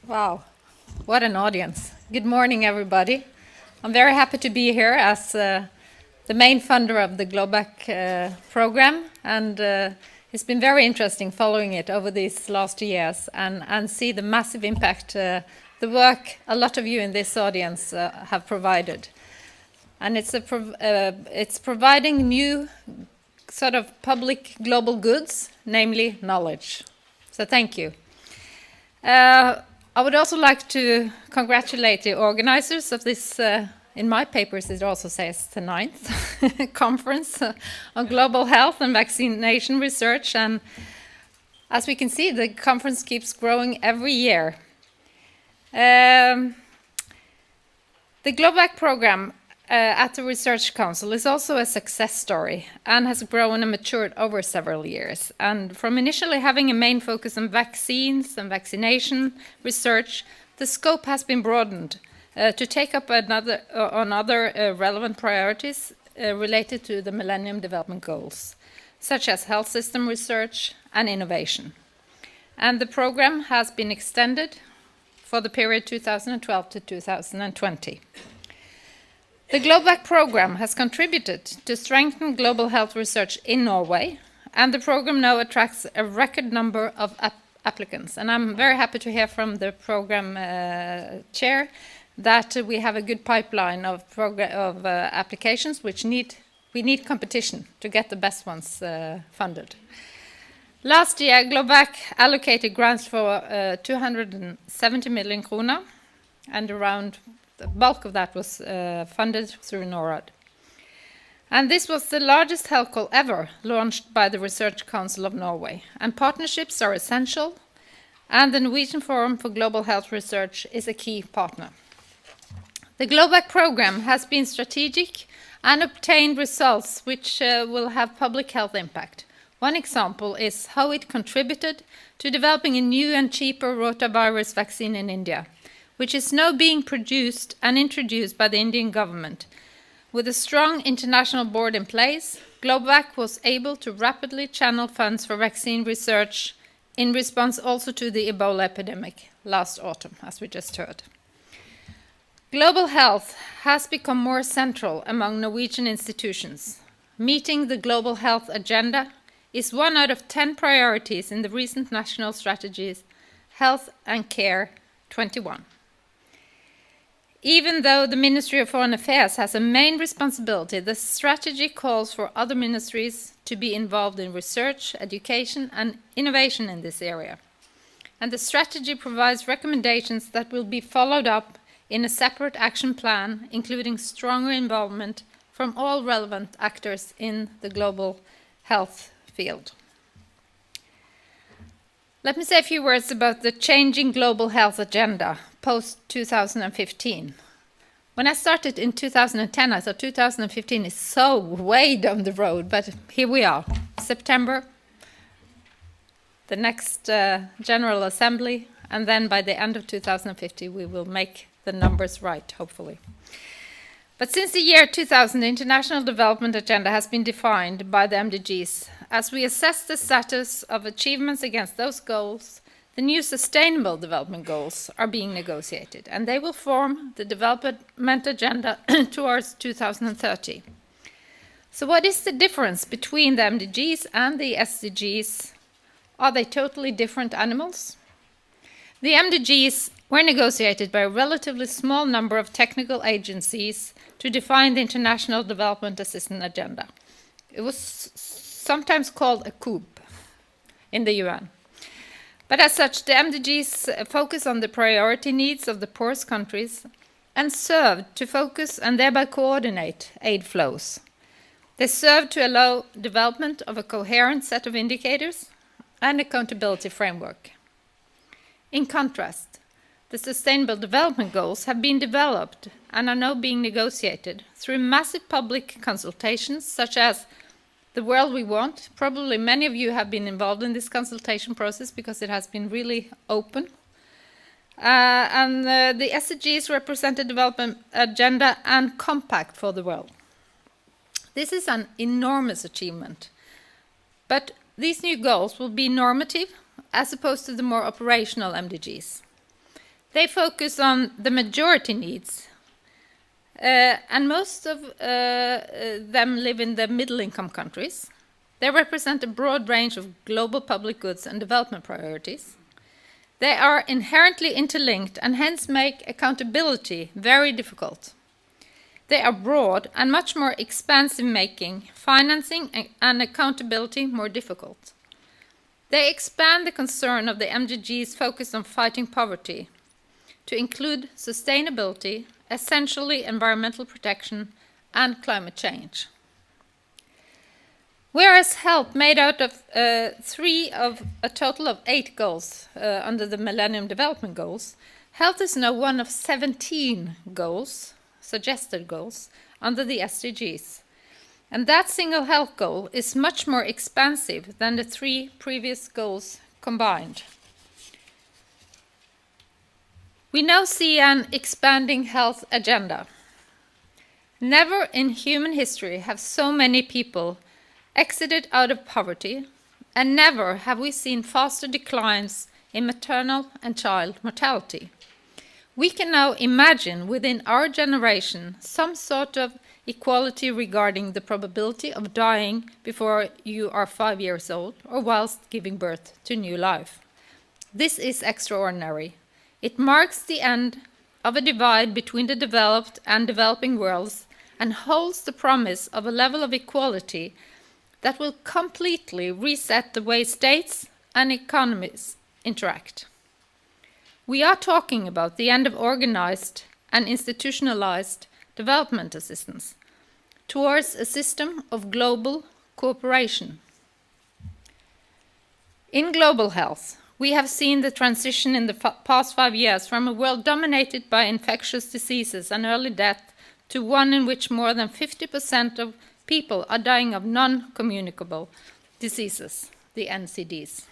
Wow, what an audience. Good morning, everybody. I'm very happy to be here as the main funder of the GLOBAC program, and it's been very interesting following it over these last years and see the massive impact the work a lot of you in this audience have provided. And it's providing new sort of public global goods, namely knowledge. So thank you. I would also like to congratulate the organizers of this, in my papers it also says the 9th conference on global health and vaccination research. And as we can see, the conference keeps growing every year. The GLOBAC program at the Research Council is also a success story and has grown and matured over several years. And from initially having a main focus on vaccines and vaccination research, the scope has been broadened to take up other relevant priorities related to the Millennium Development Goals, such as health system research and innovation. And the program has been extended for the period 2012 to 2020. The GLOBAC program has contributed to strengthen global health research in Norway, and the program now attracts a record number of applicants. And I'm very happy to hear from the program chair that we have a good pipeline of applications, which we need competition to get the best ones funded. Last year, GLOBAC allocated grants for 270 million kroner, and around the bulk of that was funded through Norad. And this was the largest health call ever launched by the Research Council of Norway. And partnerships are essential, and the Norwegian Forum for Global Health Research is a key partner. The GLOBAC program has been strategic and obtained results which will have public health impact. One example is how it contributed to developing a new and cheaper rotavirus vaccine in India, which is now being produced and introduced by the Indian government. With a strong international board in place, GLOBAC was able to rapidly channel funds for vaccine research in response also to the Ebola epidemic last autumn, as we just heard. Global health has become more central among Norwegian institutions. Meeting the global health agenda is 1 out of 10 priorities in the recent national strategies Health and Care 21. Even though the Ministry of Foreign Affairs has a main responsibility, the strategy calls for other ministries to be involved in research, education, and innovation in this area. And the strategy provides recommendations that will be followed up in a separate action plan, including stronger involvement from all relevant actors in the global health field. Let me say a few words about the changing global health agenda post-2015. When I started in 2010, I thought 2015 is so way down the road, but here we are, September, the next General Assembly, and then by the end of 2050 we will make the numbers right, hopefully. But since the year 2000, the International Development Agenda has been defined by the MDGs. As we assess the status of achievements against those goals, the new Sustainable Development Goals are being negotiated, and they will form the development agenda towards 2030. So what is the difference between the MDGs and the SDGs? Are they totally different animals? The MDGs were negotiated by a relatively small number of technical agencies to define the International Development Assistance Agenda. It was sometimes called a coup in the UN. But as such, the MDGs focus on the priority needs of the poorest countries and serve to focus and thereby coordinate aid flows. They serve to allow development of a coherent set of indicators and accountability framework. In contrast, the Sustainable Development Goals have been developed and are now being negotiated through massive public consultations such as The World We Want. Probably many of you have been involved in this consultation process because it has been really open. The SDGs represent a development agenda and compact for the world. This is an enormous achievement, but these new goals will be normative as opposed to the more operational MDGs. They focus on the majority needs, and most of them live in the middle-income countries. They represent a broad range of global public goods and development priorities. They are inherently interlinked and hence make accountability very difficult. They are broad and much more expansive, making financing and accountability more difficult. They expand the concern of the MDGs focused on fighting poverty to include sustainability, essentially environmental protection, and climate change. Whereas health made out of 3 of a total of 8 goals under the Millennium Development Goals, health is now one of 17 goals, suggested goals, under the SDGs. And that single health goal is much more expansive than the 3 previous goals combined. We now see an expanding health agenda. Never in human history have so many people exited out of poverty, and never have we seen faster declines in maternal and child mortality. We can now imagine within our generation some sort of equality regarding the probability of dying before you are 5 years old or whilst giving birth to new life. This is extraordinary. It marks the end of a divide between the developed and developing worlds and holds the promise of a level of equality that will completely reset the way states and economies interact. We are talking about the end of organized and institutionalized development assistance towards a system of global cooperation. In global health, we have seen the transition in the past 5 years from a world dominated by infectious diseases and early death to one in which more than 50% of people are dying of non-communicable diseases, the NCDs.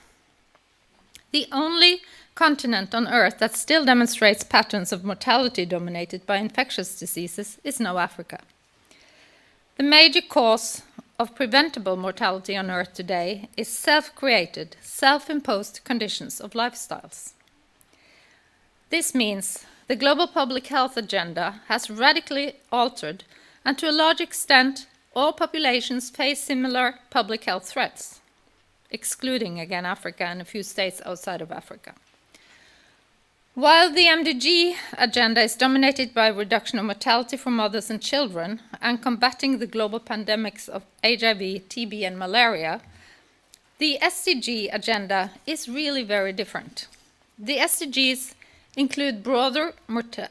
The only continent on Earth that still demonstrates patterns of mortality dominated by infectious diseases is now Africa. The major cause of preventable mortality on Earth today is self-created, self-imposed conditions of lifestyles. This means the global public health agenda has radically altered, and to a large extent, all populations face similar public health threats, excluding again Africa and a few states outside of Africa. While the MDG agenda is dominated by reduction of mortality for mothers and children and combating the global pandemics of HIV, TB, and malaria, the SDG agenda is really very different. The SDGs include broader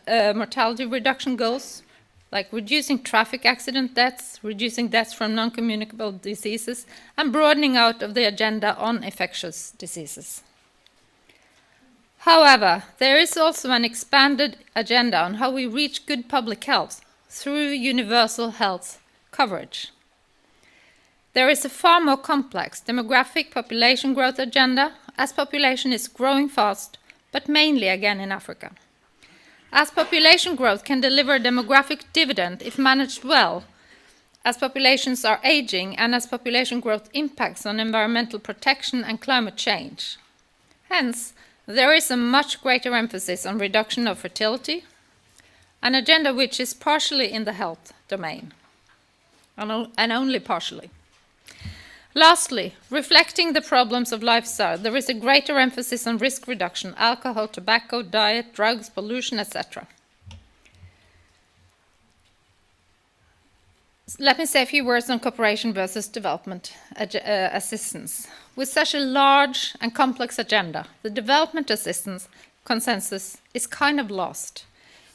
mortality reduction goals, like reducing traffic accident deaths, reducing deaths from non-communicable diseases, and broadening out of the agenda on infectious diseases. However, there is also an expanded agenda on how we reach good public health through universal health coverage. There is a far more complex demographic population growth agenda, as population is growing fast, but mainly again in Africa. As population growth can deliver a demographic dividend if managed well, as populations are aging and as population growth impacts on environmental protection and climate change. Hence, there is a much greater emphasis on reduction of fertility, an agenda which is partially in the health domain, and only partially. Lastly, reflecting the problems of lifestyle, there is a greater emphasis on risk reduction, alcohol, tobacco, diet, drugs, pollution, etc. Let me say a few words on cooperation versus development assistance. With such a large and complex agenda, the development assistance consensus is kind of lost.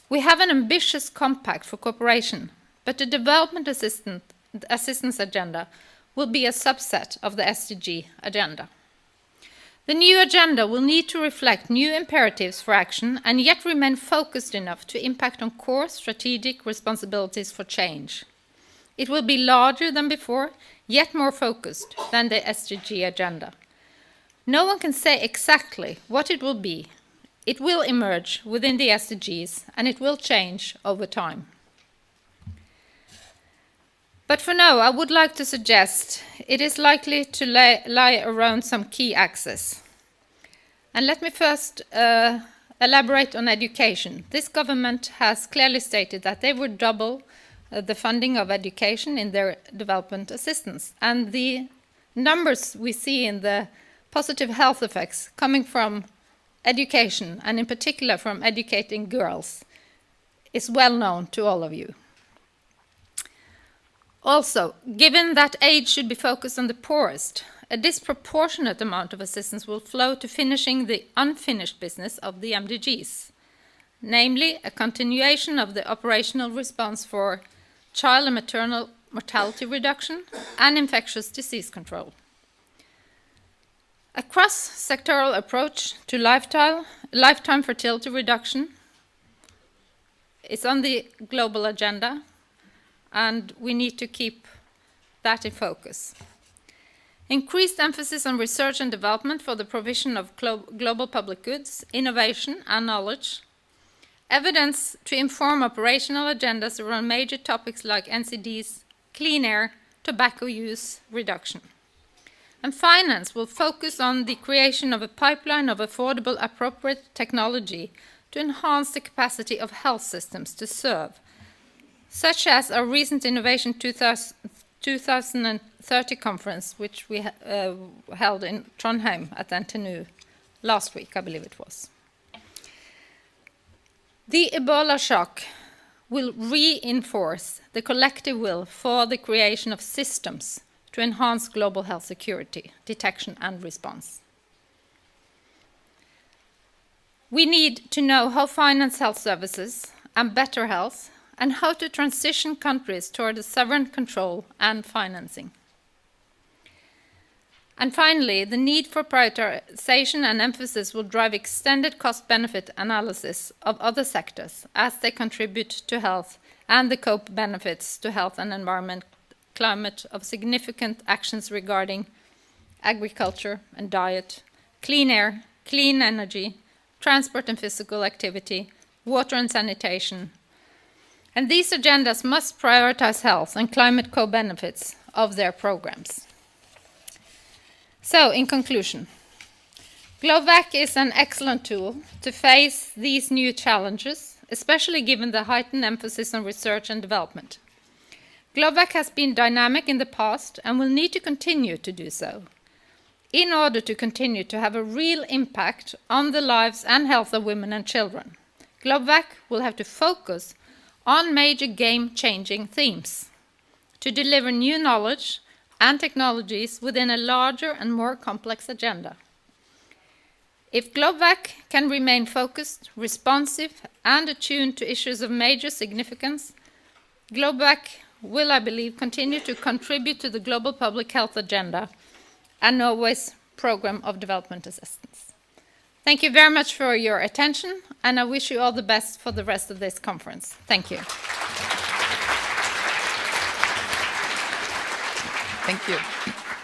We have an ambitious compact for cooperation, but the development assistance agenda will be a subset of the SDG agenda. The new agenda will need to reflect new imperatives for action and yet remain focused enough to impact on core strategic responsibilities for change. It will be larger than before, yet more focused than the SDG agenda. No one can say exactly what it will be. It will emerge within the SDGs and it will change over time. But for now, I would like to suggest it is likely to lie around some key axes. And let me first elaborate on education. This government has clearly stated that they would double the funding of education in their development assistance. And the numbers we see in the positive health effects coming from education, and in particular from educating girls, is well known to all of you. Also, given that aid should be focused on the poorest, a disproportionate amount of assistance will flow to finishing the unfinished business of the MDGs, namely a continuation of the operational response for child and maternal mortality reduction and infectious disease control. A cross-sectoral approach to lifetime fertility reduction is on the global agenda, and we need to keep that in focus. Increased emphasis on research and development for the provision of global public goods, innovation and knowledge. Evidence to inform operational agendas around major topics like NCDs, clean air, tobacco use reduction. And finance will focus on the creation of a pipeline of affordable, appropriate technology to enhance the capacity of health systems to serve, such as our recent Innovation 2030 conference, which we held in Trondheim at NTNU last week, I believe it was. The Ebola shock will reinforce the collective will for the creation of systems to enhance global health security, detection and response. We need to know how to finance health services and better health, and how to transition countries toward a sovereign control and financing. And finally, the need for prioritization and emphasis will drive extended cost-benefit analysis of other sectors as they contribute to health and the co-benefits to health and environment climate of significant actions regarding agriculture and diet, clean air, clean energy, transport and physical activity, water and sanitation. And these agendas must prioritize health and climate co-benefits of their programs. So, in conclusion, GloVac is an excellent tool to face these new challenges, especially given the heightened emphasis on research and development. GloVac has been dynamic in the past and will need to continue to do so in order to continue to have a real impact on the lives and health of women and children. GloVac will have to focus on major game-changing themes to deliver new knowledge and technologies within a larger and more complex agenda. If GloVac can remain focused, responsive, and attuned to issues of major significance, GloVac will, I believe, continue to contribute to the global public health agenda and Norway's Programme of Development Assistance. Thank you very much for your attention, and I wish you all the best for the rest of this conference. Thank you. Thank you.